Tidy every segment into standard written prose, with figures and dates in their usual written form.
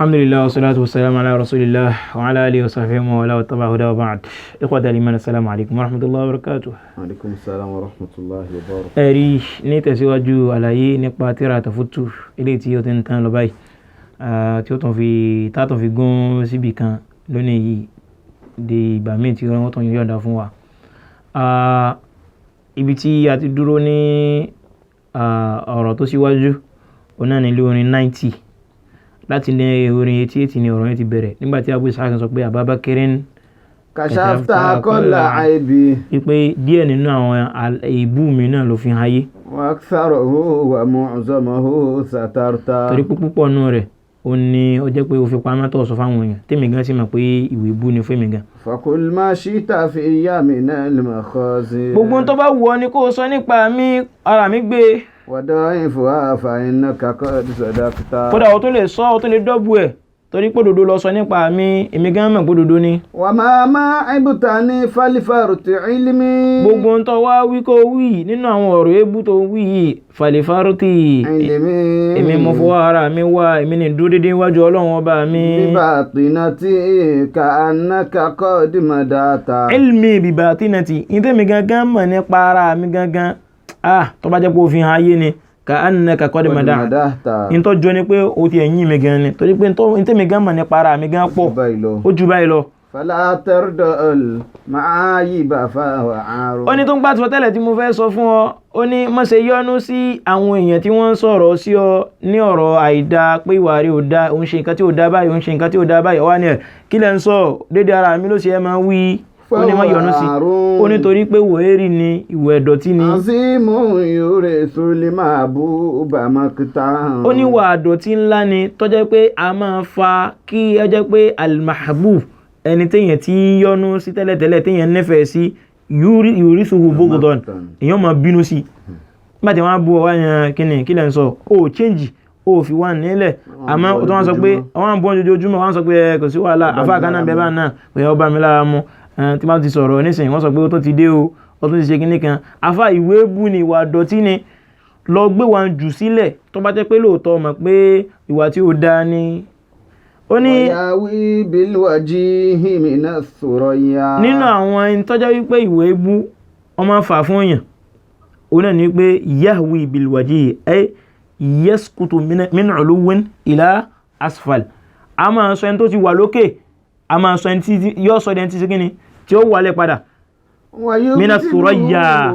Alhamdulillah wassalatu wassalamu ala rasulillah wa ala alihi wa sahbihi wa wala wa tabi'a huda wa ba'd. Ikhwata al-iman, assalamu alaikum wa rahmatullahi wa barakatuh. Wa alaikum assalam wa rahmatullahi wa barakatuh. Ẹ̀rí ní tẹ̀síwájú àlàyé nípa tírà Tafutu ilé tí ó ti ń tán lọ báyìí tí ó tún fi gún síbì kan lónìí yìí di ìgbà míì tí wọ́n tún yọ̀ǹda fún wa. Ibi tí a ti dúró ní ọ̀rọ̀ tó síwájú ọ̀nà nílé orin 90 láti ní orin 88 ni ọ̀rọ̀ yẹn ti bẹ̀rẹ̀ nígbàtí Abu Ishaq sọ pé Ababakirin kashafta kulla aibi, wípé díẹ̀ nínú àwọn èébú mi náà ló fi hayé wa aktharuhu wa mu'zamahu satarta. torí púpọ̀ nù rẹ̀ ó ní ó jẹ́ pé ó fi pamọ́ tó sọ fáwọn èèyàn tèmi gan sì mọ̀ pé ìwé bú ni fún mi gan. Fakul ma shita fi yamina al-makhazi. gbogbo tó bá wù ọ́ ni kó sọ nípa mi, ara mi gbé. Wadaifuha fa innaka qad sadaqta. kódà ó tó lè sọ ó tó lè dọ́bù ẹ̀ torí pé òdodo lọ sọ nípa mi, èmi gan mọ̀ pé òdodo ni. Wa ma ibtani falifaruti ilmi. gbogbo ń tọ́ wá wí kó wí nínú àwọn ọ̀rọ̀ ebú tó wí yìí falifaruti ilmi. èmi mo fọwọ́ ara mi wá, èmi ni dúró dédé wájú Ọlọ́run ọba mi. Bibatinati ka annaka qad madata. ilmi bibatinati ní tèmi gangan mọ̀ nípa ara mi gangan tó bá jẹ́ pé ó fi hàn ayé ni ka annaka qad madata in tó jọ ní pé ó ti ẹ̀yìn mi gan ni torí pé in tèmi gan mọ̀ nípa ara mi gan pọ̀ ó jù báyìí lọ. Fala tardal ma'ayiba fa wa aru. ó ní tó ń gbà tí wọ́n tẹ́lẹ̀ tí mo fẹ́ sọ fún ọ, ó ní má ṣe yọ́nú sí àwọn èèyàn tí wọ́n ń sọ̀rọ̀ sí ọ ní ọ̀rọ̀ àìdá pé ìwà rẹ̀ ò dá, òun ṣe nǹkan tí ò dá báyìí, òun ṣe nǹkan tí ò dá báyìí, ọwá ni ẹ̀ kí lẹ́ ń sọ dédé ara mi ló ṣe ẹ máa wí, ó ní má yọ́nú sí, ó ní torí pé wòérí ni ìwà ẹ̀dọ̀tí ni. Azimu yure sulima bu ba makta. ó ní wà àdọ̀tí ńlá ni tó jẹ́ pé a máa fa kí ẹ jẹ́ pé al-mahbub ẹni téèyàn tí ń yọ́nú sí tẹ́lẹ̀tẹ́lẹ̀ téèyàn nífẹ̀ẹ́ sí yurisuhu bughdan èèyàn máa bínú sí nígbà tí wọ́n á bú ọwá yẹn kí lẹ́ ń sọ ó change ó fi wà nílẹ̀ àmọ́ ó tó wọ́n sọ pé wọ́n bọ́ ojoojúmọ́ wọ́n sọ pé kò sí wàhálà afáàkánná bẹ́ẹ̀ bá náà pé ọba mi lára mu tí wọ́n ti sọ̀rọ̀ nísìnyí wọ́n sọ pé ó tó ti dé o ó tó ti ṣe kíní kan afá ìwé bú ni ìwà dọ̀tí ni lọ gbé wa jù sílẹ̀ tó bá jẹ́ pé lóòótọ́ mọ̀ pé ìwà tí ó dáa ni. ó ní yawi bil wajihi minas suraya. nínú àwọn ẹni tọ́jọ́ wípé ìwé bú ọmọ fà fún èèyàn ó náà ní pé yahwi bil wajihi ay yaskutu min uluwin ila asfal, a máa sọ ẹni tó ti wà lókè a máa sọ ẹni tí yóò sọ ẹni tí sí kíni tí ó wálẹ̀ padà minas suraya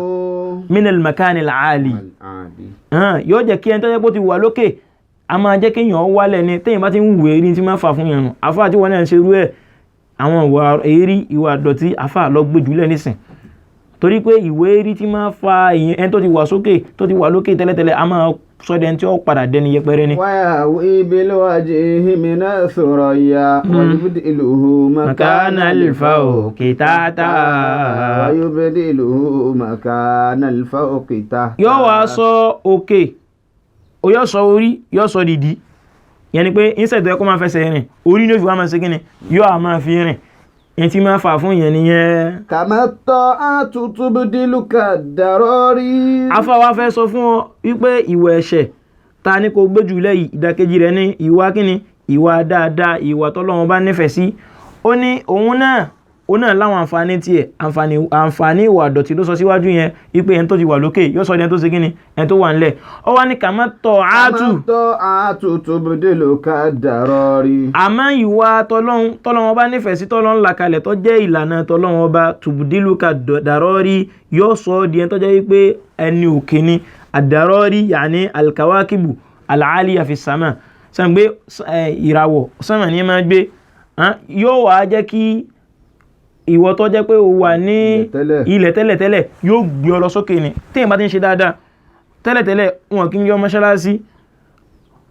minal makanil ali yóò jẹ́ kí ẹni tó jẹ́ pé ó ti wà lókè a máa jẹ́ kéèyàn wálẹ̀ ni téèyàn bá ti ń wù èrí tí máa fà fún yẹn àfáà tí wọ́n náà ń ṣerú ẹ̀ àwọn ìwà èrí ìwà dọ̀tí àfáà lọ gbé jùlẹ̀ nísìn torí pé ìwé èrí tí máa fa ẹni tó ti wà sókè tó ti wà lókè tẹ́lẹ̀tẹ́lẹ̀ a máa sọ́dẹ̀ tí ó padà dẹni yẹpẹrẹ ni. wáyà ibil wajihi minas suraya wayubdiluhu makana al-fawqi tahta. wayubdiluhu makana al-fawqi tahta. yóò wá sọ òkè ó yóò sọ orí yóò sọ dìdí yẹn ni pé instead tó yẹ kó máa fẹsẹ̀ rìn orí ní ó fi wá máa ṣe kíni yóò á máa fi rìn yẹn tí máa fà fún yẹn nìyẹn. kama ta'atu tubdiluka darari. afa wa fẹ́ sọ fún ọ wípé ìwà ẹ̀ṣẹ̀ ta ni kò gbé jù lẹ́yìn ìdàkejì rẹ̀ ní ìwà kíni ìwà dáadáa ìwà tọ́lọ́run bá nífẹ̀ẹ́ sí. ó ní òun náà láwọn àǹfààní tiẹ̀ àǹfààní ìwà àdọ̀tí ló sọ síwájú yẹn wípé ẹni tó ti wà lókè yóò sọ ẹni tó ṣe kíni ẹni tó wà ńlẹ̀. ó wá ní kama ta'atu tubdiluka darari. àmọ́ ìwà tọ́lọ́run bá nífẹ̀ẹ́ sí tọ́lọ́run là kalẹ̀ tó jẹ́ ìlànà tọ́lọ́run ọba tubdiluka darari yóò sọ ọ́ di ẹni tó jẹ́ wípé ẹni òkè ni àdàrọ́rí yàní alkawakibu al'aliya fi sama sàn gbé ìràwọ̀ sánmà ní máa gbé yóò wá jẹ́ kí ìwọ tó jẹ́ pé ó wà ní ilẹ̀ tẹ́lẹ̀tẹ́lẹ̀ yóò gbé ọ lọ sókè ni téèyàn bá ti ń ṣe dáadáa tẹ́lẹ̀tẹ́lẹ̀ wọn kì í yọ mọ́ṣáláṣí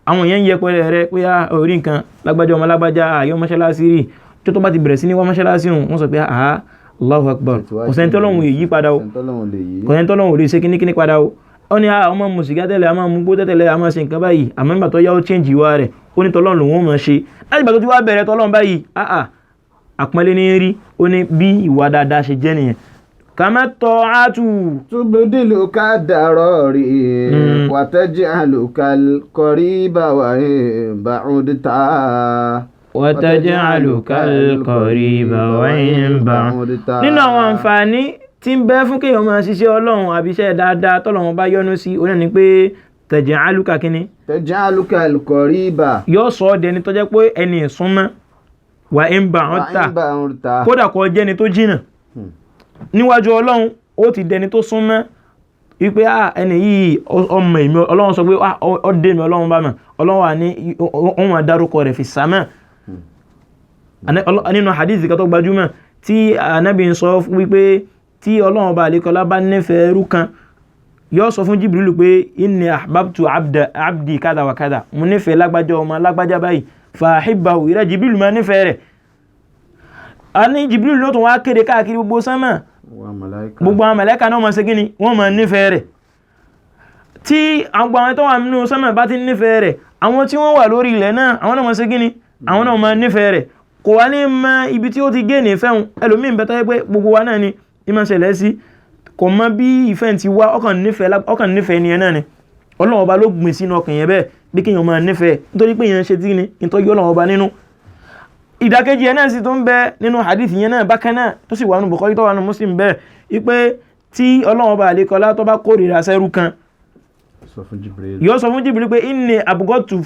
àwọn èèyàn yẹ pẹ̀lẹ́ rẹ pé orí nǹkan lágbájá ọmọ lágbájá àyọ mọ́ṣáláṣí rí tó bá ti bẹ̀rẹ̀ sí ní wá mọ́ṣáláṣí wọ́n sọ pé Allahu Akbar kọ̀sẹ̀ntọ́lọ́hun èyí padà o kọ̀sẹ̀ntọ́lọ́hun lè ṣe kíníkíní padà o. ó ní ọmọ mùsìgá tẹ́lẹ̀ a máa mú gbó tẹ́lẹ̀ a máa ṣe nǹkan báyìí àmọ́ nígbà tó yá ó change ìwà rẹ̀ ó ní tọ́lọ́run lòun ó máa ṣe láti ìgbà tó ti wá bẹ̀rẹ̀ tọ́lọ́run báyìí àpọ́nlé ní rí ó ní bí ìwà dáadáa ṣe jẹ́ nìyẹn kama ta'atu تبدلك الضرر وتجعلك القريب وإن بعدت وتجعلك القريب وإن بعدت. nínú àwọn àǹfààní tí ń bẹ fún kéèyàn máa ṣiṣẹ́ Ọlọ́run àbí iṣẹ́ dáadáa tọ́lọ́run bá yọ́nú sí òun náà ni pé taj'aluka kíni تجعلك القريب yóò sọ ọ́ dẹni tó jẹ́ pé ẹni ìsúnmọ́ wa in ba'udta وإن بعدت. kódà kó jẹ́ ẹni tó jìnà níwájú Ọlọ́run ó ti dẹni tó súnmọ́ wípé ẹni yìí ọmọ ìmí Ọlọ́run sọ pé ó dé mi Ọlọ́run bá mọ̀ Ọlọ́run wà ní òun máa dárúkọ rẹ̀ fi sàmà nínú hadith kan tó gbajúmọ̀ tí Ànábì ń sọ wípé tí Ọlọ́run bá àlékọ́lá bá nífẹ̀ẹ́ ẹrú kan yóò sọ fún Jibrilu pé inni ahbabtu abdi kada wa kada mo nífẹ̀ẹ́ lágbájá ọmọ lágbájá báyìí fa ahibbahu ìrẹ́ Jibrilu máa nífẹ̀ẹ́ rẹ̀ a ní Jibrilu ló tún wá kéde káàkiri gbogbo sánmà gbogbo àwọn màláíkà náà máa ṣe kíni wọ́n máa nífẹ̀ẹ́ rẹ̀ tí àwọn tó wà nínú sánmà bá ti nífẹ̀ẹ́ rẹ̀ àwọn tí wọ́n wà lórí ilẹ̀ náà àwọn náà máa ṣe kíni àwọn náà máa nífẹ̀ẹ́ rẹ̀ kò wá ní mọ ibi tí ó ti gé ní ìfẹ́hùn ẹlòmíín bẹ́ẹ̀ tó yẹ pé gbogbo wa náà ni ìmọ̀ ṣẹlẹ̀ sí kò mọ bí ìfẹ́ ti wá ọkàn nífẹ̀ẹ́ ni ẹ náà ni Ọlọ́run ọba ló gbìn sínú ọkàn yẹn bẹ́ẹ̀ bí kéèyàn máa nífẹ̀ẹ́ nítorí pé yẹn ṣe tí ni ìtọ́jú Ọlọ́run ọba nínú ìdákejì yẹn náà sì tó ń bẹ nínú hadith yẹn náà bákan náà tó sì wà nínú Bukhari tó wà nínú Muslim bẹ́ẹ̀ wípé tí Ọlọ́run ọba àlékọ́lá tó bá kórìíra sẹ́rú kan yóò sọ fún Jibril pé inni abghadtu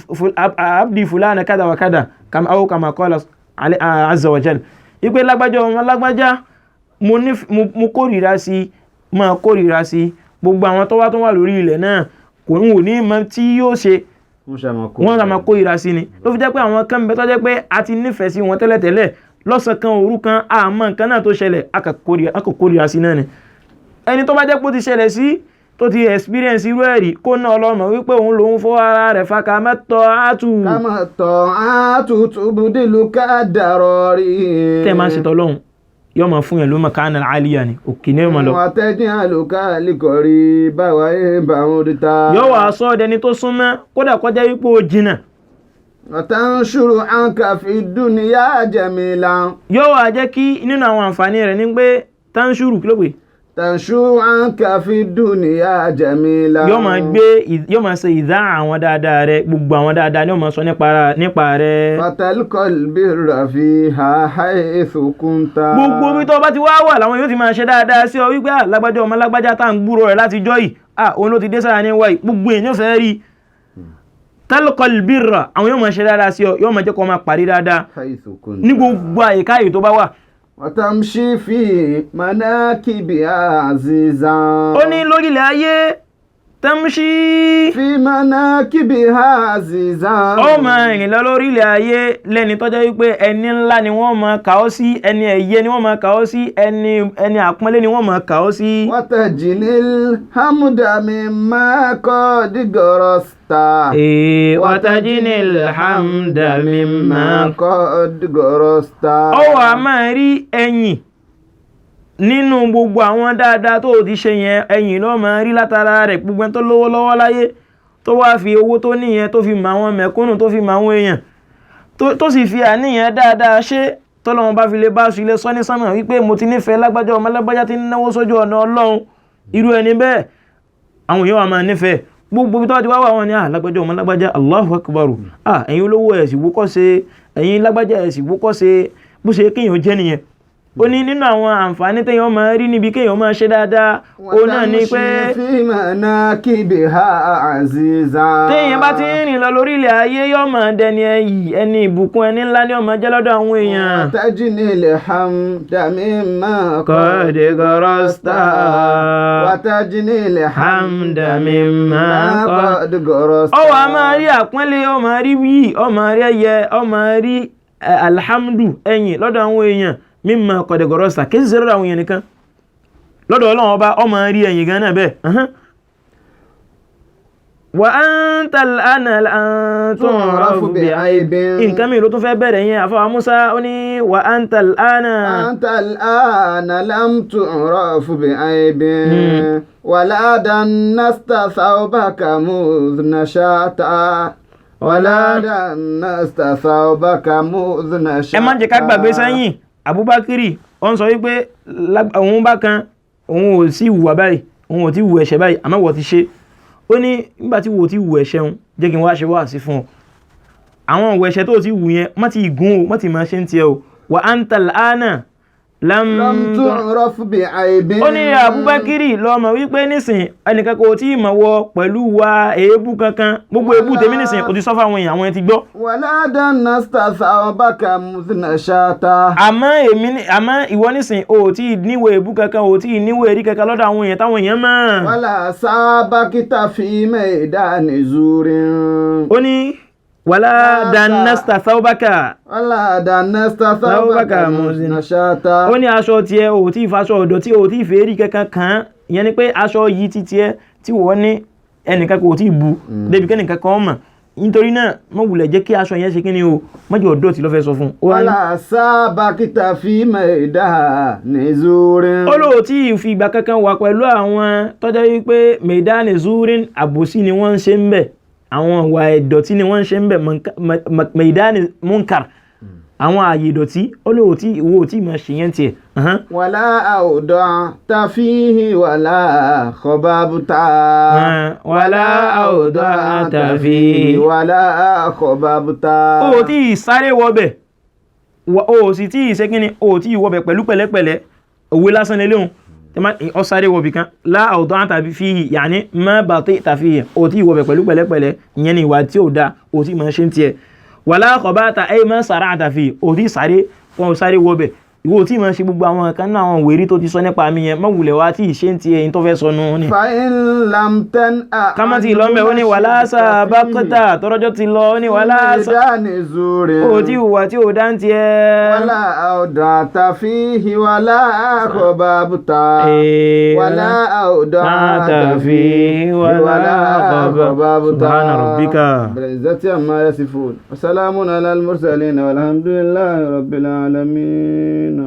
abdi fulana kada wa kada kama qala azza wa jal wípé lágbájá ọmọ lágbájá mo kórìíra sí máa kórìíra sí gbogbo àwọn tó wà lórí ilẹ̀ náà kò ń wò ní mọ tí yóò ṣe wọ́n máa kórìíra sí ni ló fi jẹ́ pé àwọn kan bẹ tó jẹ́ pé a ti nífẹ̀ẹ́ sí wọn tẹ́lẹ̀tẹ́lẹ̀ lọ́sàn kan òru kan àmọ́ nǹkan náà tó ṣẹlẹ̀ a kò kórìíra sí náà ni ẹni tó bá jẹ́ pé ó ti ṣẹlẹ̀ sí tó ti experience irú ẹ̀rí kó náà ọlọ́mọ wípé òun lòun fọ́ ara rẹ̀ fa kama ta'atu tubdiluka ad-darari tẹ́ máa ń ṣe tọ́lọ́hun yóò máa fún yẹn ló makana al-aliya ni òkè ní ìmọ̀ lọ. وتجعلك القريب وإن بعدت yóò wá sọ ẹni tó súnmọ́ kódà kọjá wípé ó jìnà. وتنشر عنك في الدنيا جميلا yóò wá jẹ́ kí nínú àwọn àǹfààní rẹ̀ ní pé tanṣuru kí ló pé تنشر عنك في الدنيا جميلا yóò máa ṣe ìdá àwọn dáadáa rẹ̀ gbogbo àwọn dáadáa ni ó máa sọ nípa rẹ̀. فتلقى البر فيها حيث كنت gbogbo bí tó bá ti wá wà làwọn yóò ti máa ṣe dáadáa sí ọ wípé lágbájá ọmọ lágbájá tá à ń gbúrò rẹ̀ láti jọ́ yìí òun ló ti dé sára ní wáyìí gbogbo èèyàn fẹ́ rí تلقى البر àwọn yóò máa ṣe dáadáa sí ọ yóò máa jẹ́ kó máa parí dáadáa حيث كنت ní gbogbo àyíká yìí tó bá wà. وتمشي في مناكبها عزيزا ó ní lórílẹ̀ ayé tamshi في مناكبها عزيزا ó máa rìn lọ lórílẹ̀ ayé lẹ́ni tó jẹ́ wípé ẹni ńlá ni wọ́n máa kà ọ́ sí ẹni ẹ̀yẹ ni wọ́n máa kà ọ́ sí ẹni àpọ́nlé ni wọ́n máa kà ọ́ sí. وتجني الحمد مما قد غرست وتجني الحمد مما قد غرست ó wá máa rí ẹ̀yìn nínú gbogbo àwọn dáadáa tó ti ṣe yẹn ẹ̀yìn ló máa rí látara rẹ̀ gbogbo ẹni tó lówó lọ́wọ́ láyé tó wá fi owó tó níyẹn tó fi mọ àwọn mẹ̀kúnnù tó fi mọ àwọn èèyàn tó sì fi àníyàn dáadáa ṣe tọ́lọ́run bá fi lè bá ṣe lè sọ ní sánmà wípé mo ti nífẹ̀ẹ́ lágbájá ọmọ lágbájá tí ń náwó sójú ọ̀nà Ọlọ́run irú ẹni bẹ́ẹ̀ àwọn èèyàn wà máa nífẹ̀ẹ́ gbogbo tó ti wá wà wọn ni lágbájá ọmọ lágbájá Allahu Akbar ẹ̀yin olówó ẹ̀ sì wúkọ́ ṣe ẹ̀yin lágbájá ẹ̀ sì wúkọ́ ṣe bó ṣe kéèyàn jẹ́ nìyẹn ó ní nínú àwọn àǹfààní téèyàn máa rí níbi kéèyàn máa ṣe dáadáa ó náà ní pé téèyàn bá ti ń rìn lọ lórílẹ̀ ayé yóò máa dẹni ẹni ìbùkún ẹni ńlá ni ó máa jẹ́ lọ́dọ̀ àwọn èèyàn. وتجني الحمد مما قد غرست وتجني الحمد مما قد غرست ó wá máa rí àpọ́nlé ó máa rí wí ó máa rí ẹyẹ ó máa rí alhamdu ẹ̀yìn lọ́dọ̀ àwọn èèyàn mimma qad gharasta kí sí lọ́dọ̀ àwọn èèyàn nìkan lọ́dọ̀ Ọlọ́run ọba ó máa rí ẹ̀yìn gan náà bẹ́ẹ̀. wa anta al-ana tu'rafu bi'aybin nǹkan mi ló tún fẹ́ bẹ̀rẹ̀ yẹn àfọwà Musa ó ní wa anta al-ana lam tu'rafu bi'aybin wala dannasta thawbaka mudh nashata wala dannasta thawbaka mudh nashata. ẹ má jẹ́ ká gbàgbé sẹ́yìn Abubakiri ó ń sọ wípé òun bá kan òun ò sí wùwà báyìí òun ò tí wù ẹ̀ṣẹ̀ báyìí àmọ́ wọ́n ti ṣe ó ní nígbà tí wò ti wù ẹ̀ṣẹ̀ ń jẹ́ kí n wá ṣe wá sí fún ọ àwọn òwò ẹ̀ṣẹ̀ tó ti wù yẹn má ti gún o má ti máa ṣe ń tiẹ̀ o wa anta al-ana lam tu'raf bi'aybin. ó ní Abubakiri lọ́mọ wípé nísìn ẹnìkan kò tí ì mọ̀ wọ pẹ̀lú wa èébú kankan gbogbo èébú tèmi nísìn kò ti sọ fáwọn èèyàn àwọn ẹ̀ ti gbọ́. wala danasta thawbaka mudhna shata. àmọ́ ìwọ nísìn o tí ì níwò èébú kankan o tí ì níwò èrí kankan lọ́dọ̀ àwọn èèyàn táwọn èèyàn mọ̀. wala sabakita fi maydani zurin. ó ní wala danasta thawbaka. wala danasta thawbaka mudhna shata. ó ní aṣọ tiẹ̀ o tí ì faṣọ ọ̀dọ̀ tí o tí ì fèérí kankan kan ìyẹn ni pé aṣọ yìí ti tiẹ̀ tí wọ́n ní ẹnìkan kò tí ì bu débi kẹ́nìkan kan mọ̀ nítorí náà mọ̀ wùlẹ̀ jẹ́ kí aṣọ yẹn ṣe kí ni o mọ́jọ́ ọ̀dọ̀ tí ló fẹ́ sọ fún. wala sabakita fi maydani zurin. ó lóò tí ì fi ìgbà kankan wà pẹ̀lú àwọn tọ́jọ́ wípé maydani zurin àbòsí ni wọ́n ń ṣe ń bẹ̀ àwọn ìwà ìdọ̀tí ni wọ́n ń ṣe ń bẹ̀ maydani munkar àwọn ààyè ìdọ̀tí ó lóò tí ìwò tí máa ṣe yẹn tiẹ̀. wala awda'ta fihi wala khababta. wala awda'ta fihi wala khababta. ó tí ì sáré wọbẹ̀ ó sì tí ì ṣe kíni ó tí ì wọbẹ̀ pẹ̀lú pẹ̀lẹ́pẹ̀lẹ́ òwe lásán lélẹ́hùn ọ sáré wọbì kan la awda'ta fihi yàní ma bati'ta fihi ó tí ì wọbẹ̀ pẹ̀lú pẹ̀lẹ́pẹ̀lẹ́ ìyẹn ni ìwà tí ò dáa ó tí máa ṣe ń tiẹ̀ wala khabata ay ma sara'ta fihi ó tí sáré wọn ò sáré wọbẹ̀ ìwọ tí máa ṣe gbogbo àwọn kan náà àwọn wèrí tó ti sọ nípa mi yẹn mọ̀ wùlẹ̀ wá tí ì ṣe ń tiẹ̀ yín tó fẹ́ sọ nù ní. fa in lam tan'a. kámá ti lọ mẹ́ ó ní wala sabaqta tọ́rọ́jọ́ ti lọ ó ní wala maydani zurin. ó tí ìwà tí ò dá ń tiẹ̀. wala awda'ta fihi wala khababta. wala awda'ta fihi wala khababta. subhana rabbika. bi'izzati amma yasifun. wa salamun ala al-mursalin walhamdulillahi rabbil alamin.